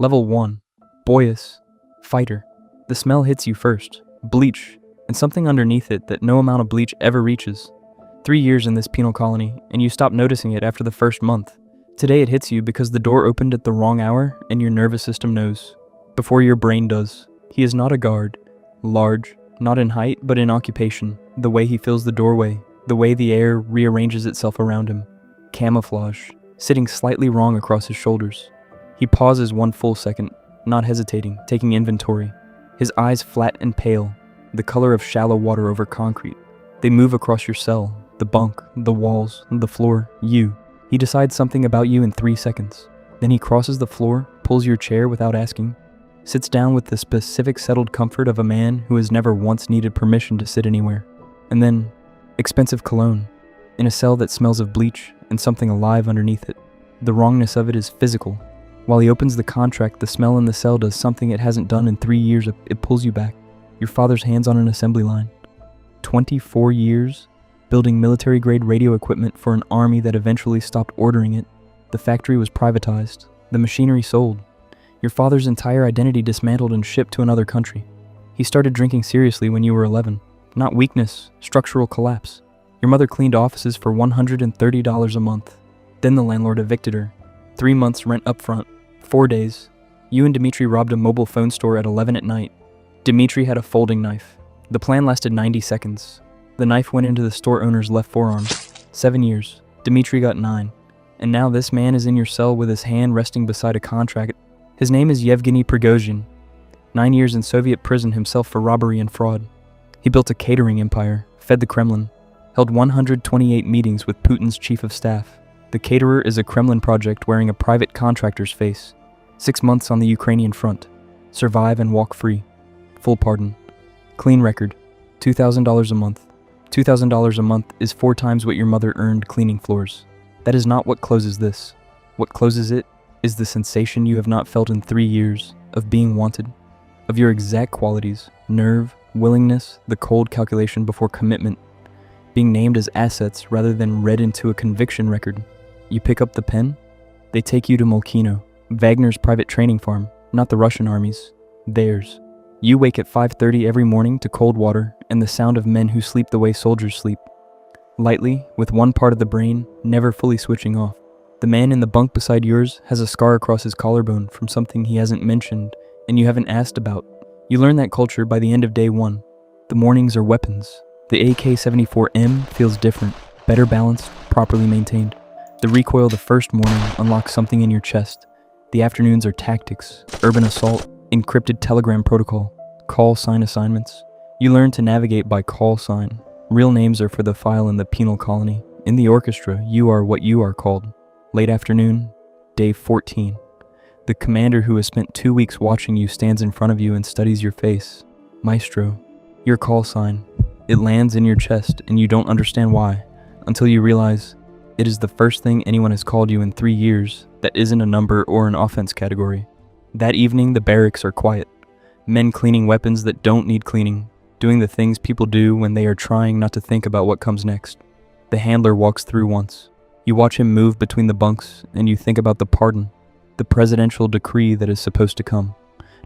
Level 1. Boyus. Fighter. The smell hits you first. Bleach. And something underneath it that no amount of bleach ever reaches. 3 years in this penal colony, and you stop noticing it after the first month. Today it hits you because the door opened at the wrong hour and your nervous system knows. Before your brain does. He is not a guard. Large. Not in height, but in occupation. The way he fills the doorway. The way the air rearranges itself around him. Camouflage. Sitting slightly wrong across his shoulders. He pauses 1 full second, not hesitating, taking inventory. His eyes flat and pale, the color of shallow water over concrete. They move across your cell, the bunk, the walls, the floor, you. He decides something about you in 3 seconds. Then he crosses the floor, pulls your chair without asking, sits down with the specific settled comfort of a man who has never once needed permission to sit anywhere. And then, expensive cologne, in a cell that smells of bleach and something alive underneath it. The wrongness of it is physical. While he opens the contract, the smell in the cell does something it hasn't done in 3 years. It pulls you back. Your father's hands on an assembly line. 24 years, building military-grade radio equipment for an army that eventually stopped ordering it. The factory was privatized. The machinery sold. Your father's entire identity dismantled and shipped to another country. He started drinking seriously when you were 11. Not weakness, structural collapse. Your mother cleaned offices for $130 a month. Then the landlord evicted her. 3 months rent up front. 4 days. You and Dimitri robbed a mobile phone store at 11 at night. Dimitri had a folding knife. The plan lasted 90 seconds. The knife went into the store owner's left forearm. 7 years. Dimitri got 9. And now this man is in your cell with his hand resting beside a contract. His name is Yevgeny Prigozhin. 9 years in Soviet prison himself for robbery and fraud. He built a catering empire, fed the Kremlin, held 128 meetings with Putin's chief of staff. The caterer is a Kremlin project wearing a private contractor's face. 6 months on the Ukrainian front. Survive and walk free. Full pardon. Clean record. $2,000 a month. $2,000 a month is 4 times what your mother earned cleaning floors. That is not what closes this. What closes it is the sensation you have not felt in 3 years of being wanted. Of your exact qualities, nerve, willingness, the cold calculation before commitment. Being named as assets rather than read into a conviction record. You pick up the pen, they take you to Molkino, Wagner's private training farm, not the Russian army's, theirs. You wake at 5:30 every morning to cold water and the sound of men who sleep the way soldiers sleep. Lightly, with one part of the brain never fully switching off. The man in the bunk beside yours has a scar across his collarbone from something he hasn't mentioned and you haven't asked about. You learn that culture by the end of day 1. The mornings are weapons. The AK-74M feels different, better balanced, properly maintained. The recoil the first morning unlocks something in your chest. The afternoons are tactics, urban assault, encrypted telegram protocol, call sign assignments. You learn to navigate by call sign. Real names are for the file in the penal colony. In the orchestra, you are what you are called. Late afternoon, day 14. The commander who has spent 2 weeks watching you stands in front of you and studies your face. Maestro. Your call sign. It lands in your chest and you don't understand why, until you realize it is the first thing anyone has called you in 3 years that isn't a number or an offense category. That evening, the barracks are quiet. Men cleaning weapons that don't need cleaning, doing the things people do when they are trying not to think about what comes next. The handler walks through once. You watch him move between the bunks and you think about the pardon, the presidential decree that is supposed to come.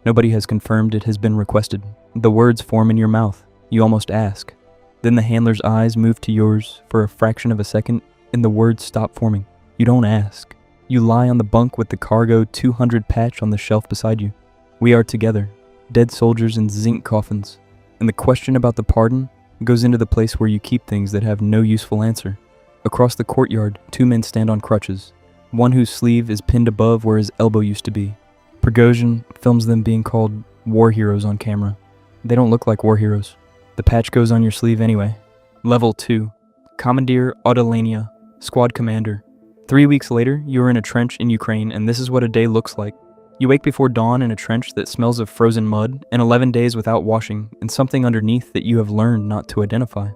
Nobody has confirmed it has been requested. The words form in your mouth. You almost ask. Then the handler's eyes move to yours for a fraction of a second and the words stop forming. You don't ask. You lie on the bunk with the cargo 200 patch on the shelf beside you. We are together, dead soldiers in zinc coffins. And the question about the pardon goes into the place where you keep things that have no useful answer. Across the courtyard, 2 men stand on crutches. One whose sleeve is pinned above where his elbow used to be. Prigozhin films them being called war heroes on camera. They don't look like war heroes. The patch goes on your sleeve anyway. Level 2. Commandeer Odolania, Squad Commander. 3 weeks later, you are in a trench in Ukraine and this is what a day looks like. You wake before dawn in a trench that smells of frozen mud and 11 days without washing and something underneath that you have learned not to identify.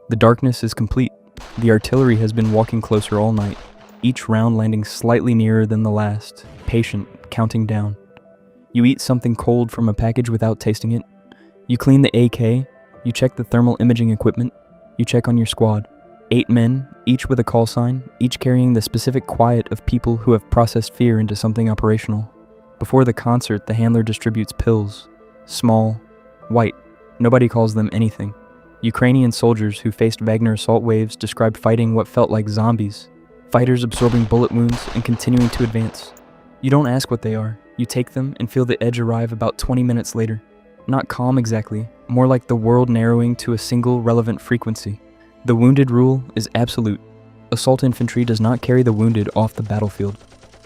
The darkness is complete. The artillery has been walking closer all night, each round landing slightly nearer than the last, patient, counting down. You eat something cold from a package without tasting it. You clean the AK, you check the thermal imaging equipment, you check on your squad. 8 men, each with a call sign, each carrying the specific quiet of people who have processed fear into something operational. Before the concert, the handler distributes pills. Small, white. Nobody calls them anything. Ukrainian soldiers who faced Wagner assault waves described fighting what felt like zombies. Fighters absorbing bullet wounds and continuing to advance. You don't ask what they are. You take them and feel the edge arrive about 20 minutes later. Not calm exactly, more like the world narrowing to a single relevant frequency. The wounded rule is absolute. Assault infantry does not carry the wounded off the battlefield.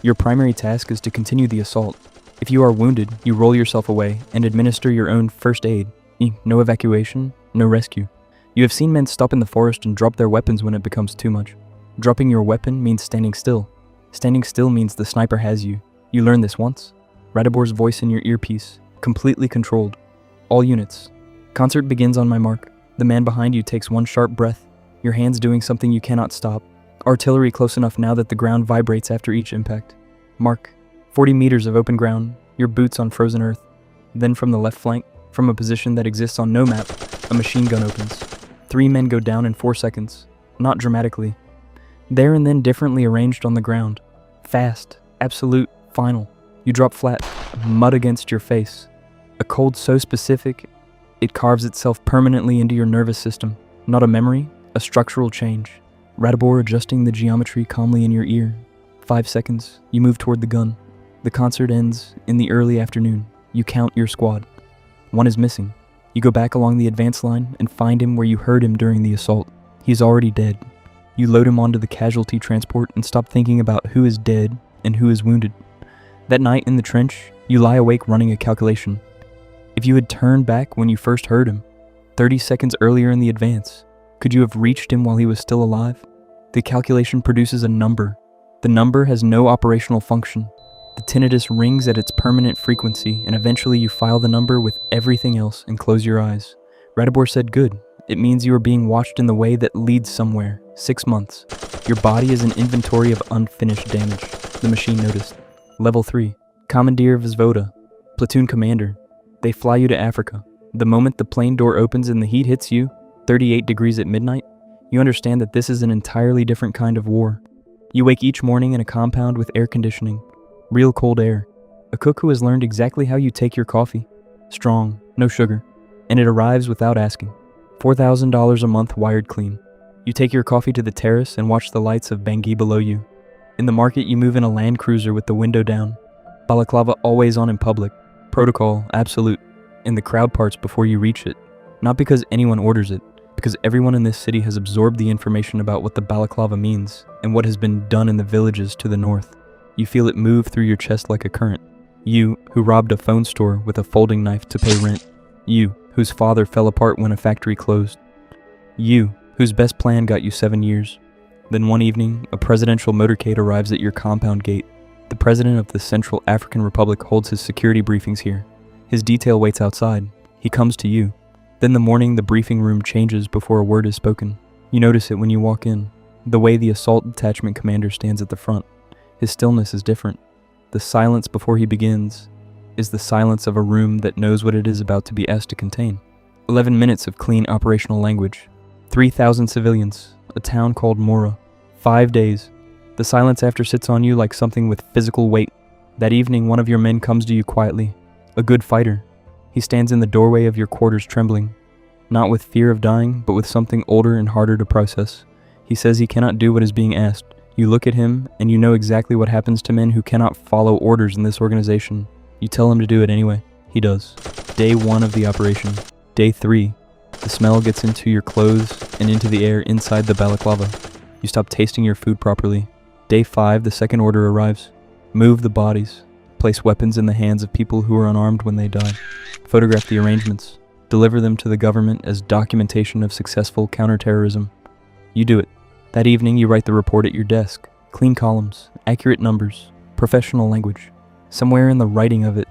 Your primary task is to continue the assault. If you are wounded, you roll yourself away and administer your own first aid. No evacuation, no rescue. You have seen men stop in the forest and drop their weapons when it becomes too much. Dropping your weapon means standing still. Standing still means the sniper has you. You learn this once. Radibor's voice in your earpiece, completely controlled. All units. Concert begins on my mark. The man behind you takes one sharp breath, your hands doing something you cannot stop. Artillery close enough now that the ground vibrates after each impact. Mark. 40 meters of open ground, your boots on frozen earth. Then from the left flank, from a position that exists on no map, a machine gun opens. 3 men go down in 4 seconds. Not dramatically. There and then differently arranged on the ground. Fast, absolute, final. You drop flat, mud against your face. A cold so specific, it carves itself permanently into your nervous system. Not a memory, a structural change. Radibor adjusting the geometry calmly in your ear. 5 seconds, you move toward the gun. The concert ends in the early afternoon. You count your squad. 1 is missing. You go back along the advance line and find him where you heard him during the assault. He's already dead. You load him onto the casualty transport and stop thinking about who is dead and who is wounded. That night in the trench, you lie awake running a calculation. If you had turned back when you first heard him, 30 seconds earlier in the advance, could you have reached him while he was still alive? The calculation produces a number. The number has no operational function. The tinnitus rings at its permanent frequency, and eventually you file the number with everything else and close your eyes. Radibor said, "Good. It means you are being watched in the way that leads somewhere. 6 months. Your body is an inventory of unfinished damage." The machine noticed. Level 3. Commandeer Vzvoda. Platoon commander. They fly you to Africa. The moment the plane door opens and the heat hits you, 38 degrees at midnight, you understand that this is an entirely different kind of war. You wake each morning in a compound with air conditioning. Real cold air. A cook who has learned exactly how you take your coffee. Strong, no sugar. And it arrives without asking. $4,000 a month wired clean. You take your coffee to the terrace and watch the lights of Bangui below you. In the market, you move in a Land Cruiser with the window down. Balaclava always on in public. Protocol absolute. And the crowd parts before you reach it. Not because anyone orders it, because everyone in this city has absorbed the information about what the balaclava means and what has been done in the villages to the north. You feel it move through your chest like a current. You, who robbed a phone store with a folding knife to pay rent. You, whose father fell apart when a factory closed. You, whose best plan got you 7 years. Then one evening, a presidential motorcade arrives at your compound gate. The president of the Central African Republic holds his security briefings here. His detail waits outside. He comes to you. Then the morning, the briefing room changes before a word is spoken. You notice it when you walk in. The way the assault detachment commander stands at the front. His stillness is different. The silence before he begins is the silence of a room that knows what it is about to be asked to contain. 11 minutes of clean operational language. 3,000 civilians. A town called Mora. 5 days. The silence after sits on you like something with physical weight. That evening, one of your men comes to you quietly. A good fighter. He stands in the doorway of your quarters trembling. Not with fear of dying, but with something older and harder to process. He says he cannot do what is being asked. You look at him, and you know exactly what happens to men who cannot follow orders in this organization. You tell him to do it anyway. He does. Day 1 of the operation. Day 3. The smell gets into your clothes and into the air inside the balaclava. You stop tasting your food properly. Day 5, the second order arrives. Move the bodies. Place weapons in the hands of people who are unarmed when they die. Photograph the arrangements. Deliver them to the government as documentation of successful counterterrorism. You do it. That evening, you write the report at your desk. Clean columns, accurate numbers, professional language. Somewhere in the writing of it,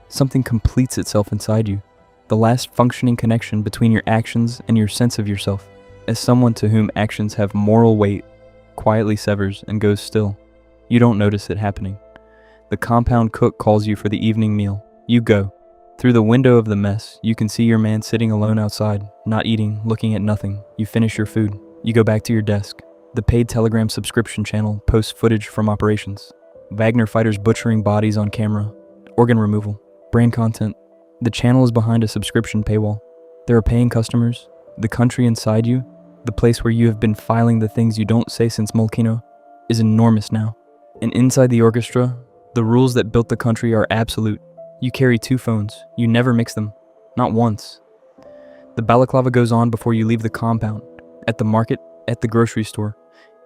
something completes itself inside you. The last functioning connection between your actions and your sense of yourself, as someone to whom actions have moral weight, quietly severs and goes still. You don't notice it happening. The compound cook calls you for the evening meal. You go. Through the window of the mess, you can see your man sitting alone outside, not eating, looking at nothing. You finish your food. You go back to your desk. The paid Telegram subscription channel posts footage from operations. Wagner fighters butchering bodies on camera. organ removal, brand content. The channel is behind a subscription paywall. There are paying customers. The country inside you, the place where you have been filing the things you don't say since Molkino, is enormous now. And inside the orchestra, the rules that built the country are absolute. You carry 2 phones. You never mix them. Not once. The balaclava goes on before you leave the compound, at the market, at the grocery store,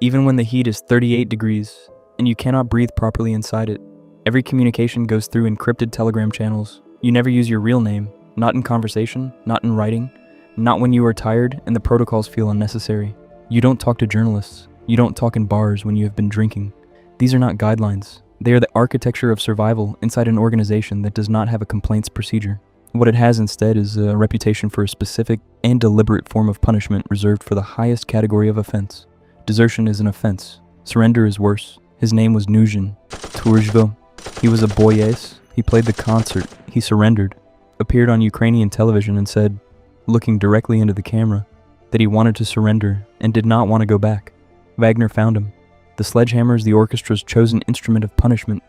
even when the heat is 38 degrees, and you cannot breathe properly inside it. Every communication goes through encrypted telegram channels. You never use your real name, not in conversation, not in writing, not when you are tired and the protocols feel unnecessary. You don't talk to journalists. You don't talk in bars when you have been drinking. These are not guidelines. They are the architecture of survival inside an organization that does not have a complaints procedure. What it has instead is a reputation for a specific and deliberate form of punishment reserved for the highest category of offense. Desertion is an offense. Surrender is worse. His name was Nugent Turjvo. He was a boyes. He played the concert. He surrendered. Appeared on Ukrainian television and said, looking directly into the camera, that he wanted to surrender and did not want to go back. Wagner found him. The sledgehammer is the orchestra's chosen instrument of punishment,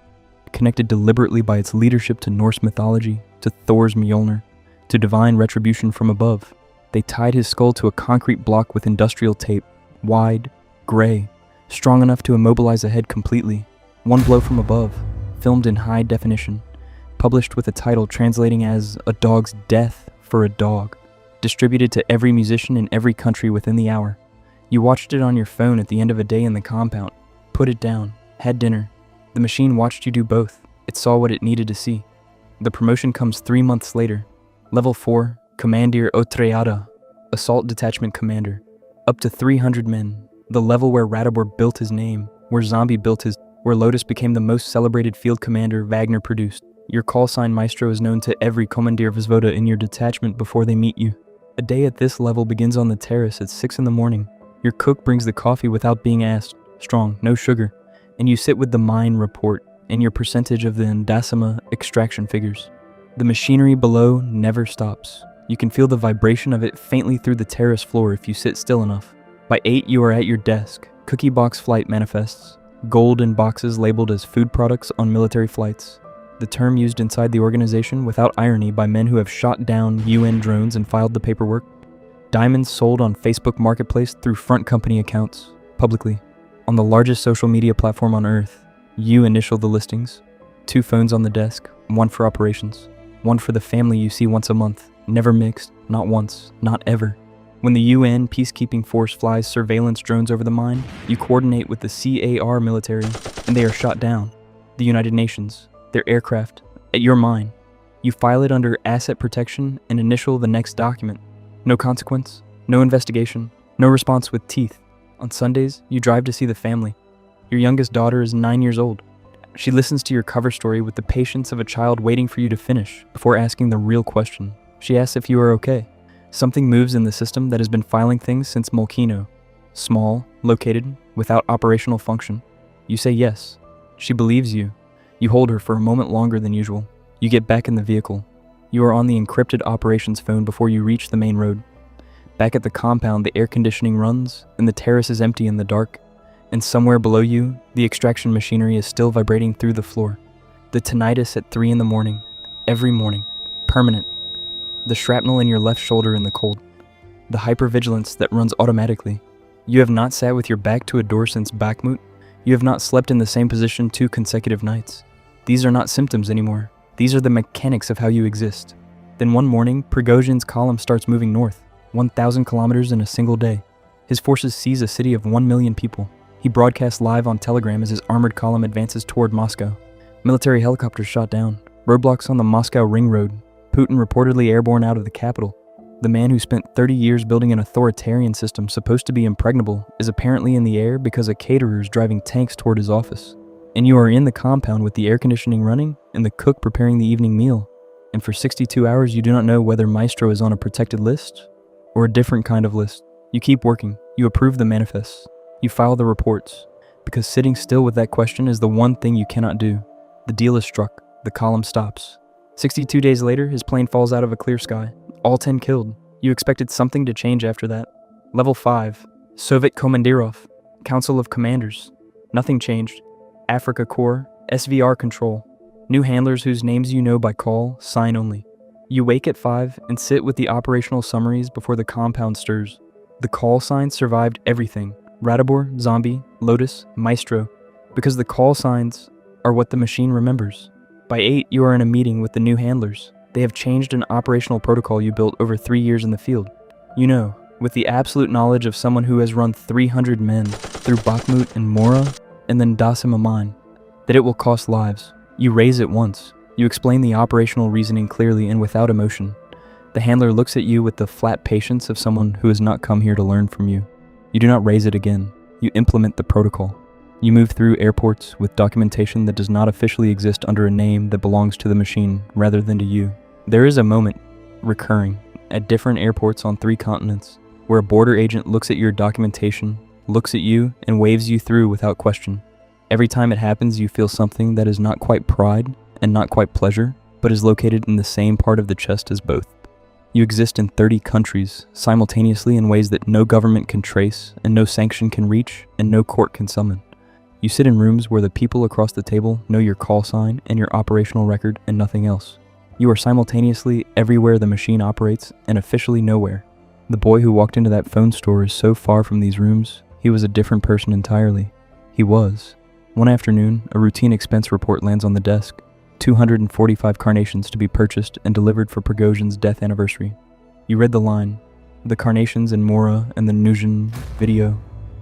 connected deliberately by its leadership to Norse mythology, to Thor's Mjolnir, to divine retribution from above. They tied his skull to a concrete block with industrial tape, wide, gray, strong enough to immobilize a head completely. One blow from above, filmed in high definition, published with a title translating as A Dog's Death for a Dog, distributed to every musician in every country within the hour. You watched it on your phone at the end of a day in the compound, put it down, had dinner. The machine watched you do both. It saw what it needed to see. The promotion comes 3 months later. Level 4, Commandeer Otreada, Assault Detachment Commander. Up to 300 men. The level where Ratibor built his name, where Zombie built his, where Lotus became the most celebrated field commander Wagner produced. Your call sign Maestro is known to every Commandeer Vizvoda in your detachment before they meet you. A day at this level begins on the terrace at 6 in the morning. Your cook brings the coffee without being asked, strong, no sugar, and you sit with the mine report and your percentage of the Indasima extraction figures. The machinery below never stops. You can feel the vibration of it faintly through the terrace floor if you sit still enough. By 8, you are at your desk. Cookie box flight manifests, gold in boxes labeled as food products on military flights. The term used inside the organization without irony by men who have shot down UN drones and filed the paperwork. Diamonds sold on Facebook Marketplace through front company accounts, publicly. On the largest social media platform on Earth, you initial the listings. 2 phones on the desk, 1 for operations, 1 for the family you see once a month, never mixed, not once, not ever. When the UN peacekeeping force flies surveillance drones over the mine, you coordinate with the CAR military, and they are shot down. The United Nations, their aircraft, at your mine. You file it under asset protection and initial the next document. No consequence, no investigation, no response with teeth. On Sundays, you drive to see the family. Your youngest daughter is 9 years old. She listens to your cover story with the patience of a child waiting for you to finish before asking the real question. She asks if you are okay. Something moves in the system that has been filing things since Molkino. Small, located, without operational function. You say yes. She believes you. You hold her for a moment longer than usual. You get back in the vehicle. You are on the encrypted operations phone before you reach the main road. Back at the compound, the air conditioning runs, and the terrace is empty in the dark. And somewhere below you, the extraction machinery is still vibrating through the floor. The tinnitus at 3 in the morning. Every morning. Permanent. The shrapnel in your left shoulder in the cold. The hypervigilance that runs automatically. You have not sat with your back to a door since Bakhmut. You have not slept in the same position 2 consecutive nights. These are not symptoms anymore. These are the mechanics of how you exist. Then one morning, Prigozhin's column starts moving north, 1,000 kilometers in a single day. His forces seize a city of 1 million people. He broadcasts live on Telegram as his armored column advances toward Moscow. Military helicopters shot down. Roadblocks on the Moscow ring road. Putin reportedly airborne out of the capital. The man who spent 30 years building an authoritarian system supposed to be impregnable is apparently in the air because a caterer is driving tanks toward his office. And you are in the compound with the air conditioning running and the cook preparing the evening meal. And for 62 hours you do not know whether Maestro is on a protected list or a different kind of list. You keep working. You approve the manifests. You file the reports. Because sitting still with that question is the one thing you cannot do. The deal is struck. The column stops. 62 days later, his plane falls out of a clear sky. All 10 killed. You expected something to change after that. Level 5. Soviet Komandirov. Council of Commanders. Nothing changed. Africa Corps. SVR control. New handlers whose names you know by call, sign only. You wake at 5 and sit with the operational summaries before the compound stirs. The call signs survived everything: Ratibor, Zombie, Lotus, Maestro, because the call signs are what the machine remembers. By 8, you are in a meeting with the new handlers. They have changed an operational protocol you built over 3 years in the field. You know, with the absolute knowledge of someone who has run 300 men through Bakhmut and Mora and then Dasim Aman, that it will cost lives. You raise it once. You explain the operational reasoning clearly and without emotion. The handler looks at you with the flat patience of someone who has not come here to learn from you. You do not raise it again. You implement the protocol. You move through airports with documentation that does not officially exist under a name that belongs to the machine rather than to you. There is a moment, recurring, at different airports on 3 continents, where a border agent looks at your documentation, looks at you, and waves you through without question. Every time it happens, you feel something that is not quite pride and not quite pleasure, but is located in the same part of the chest as both. You exist in 30 countries, simultaneously in ways that no government can trace, and no sanction can reach, and no court can summon. You sit in rooms where the people across the table know your call sign and your operational record and nothing else. You are simultaneously everywhere the machine operates and officially nowhere. The boy who walked into that phone store is so far from these rooms, he was a different person entirely. He was. One afternoon, a routine expense report lands on the desk. 245 carnations to be purchased and delivered for Prigozhin's death anniversary. You read the line, the carnations in Mora and the Nuzhin video,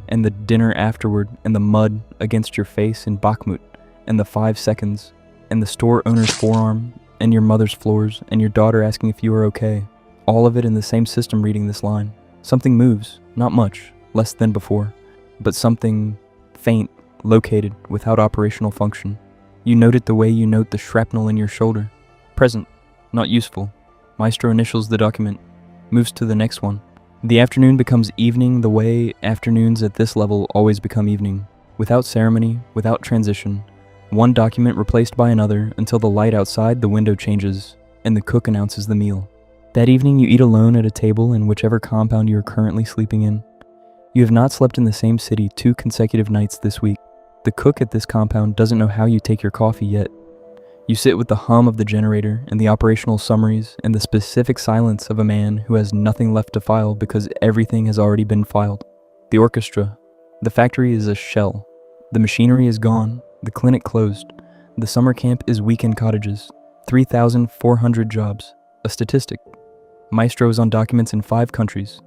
and the dinner afterward and the mud against your face in Bakhmut, and the 5 seconds, and the store owner's forearm, and your mother's floors, and your daughter asking if you are okay. All of it in the same system reading this line. Something moves, not much, less than before, but something faint, located, without operational function. You note it the way you note the shrapnel in your shoulder. Present, not useful. Maestro initials the document, moves to the next one. The afternoon becomes evening the way afternoons at this level always become evening. Without ceremony, without transition. One document replaced by another until the light outside the window changes and the cook announces the meal. That evening you eat alone at a table in whichever compound you are currently sleeping in. You have not slept in the same city 2 consecutive nights this week. The cook at this compound doesn't know how you take your coffee yet. You sit with the hum of the generator and the operational summaries and the specific silence of a man who has nothing left to file because everything has already been filed. The orchestra. The factory is a shell. The machinery is gone. The clinic closed. The summer camp is weekend cottages. 3,400 jobs. A statistic. Maestros on documents in 5 countries.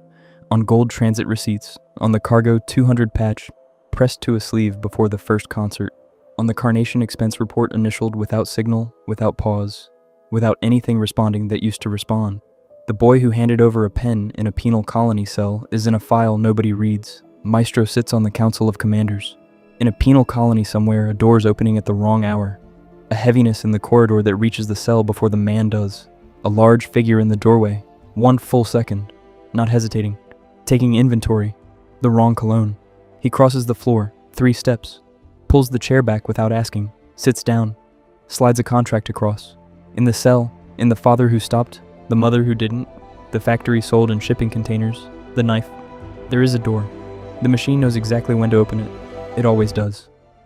On gold transit receipts. On the cargo 200 patch. Pressed to a sleeve before the first concert. On the carnation expense report initialed without signal, without pause, without anything responding that used to respond. The boy who handed over a pen in a penal colony cell is in a file nobody reads. Maestro sits on the council of commanders. In a penal colony somewhere, a door's opening at the wrong hour. A heaviness in the corridor that reaches the cell before the man does. A large figure in the doorway. 1 full second. Not hesitating. Taking inventory. The wrong cologne. He crosses the floor, 3 steps, pulls the chair back without asking, sits down, slides a contract across. In the cell, in the father who stopped, the mother who didn't, the factory sold in shipping containers, the knife. There is a door. The machine knows exactly when to open it. It always does.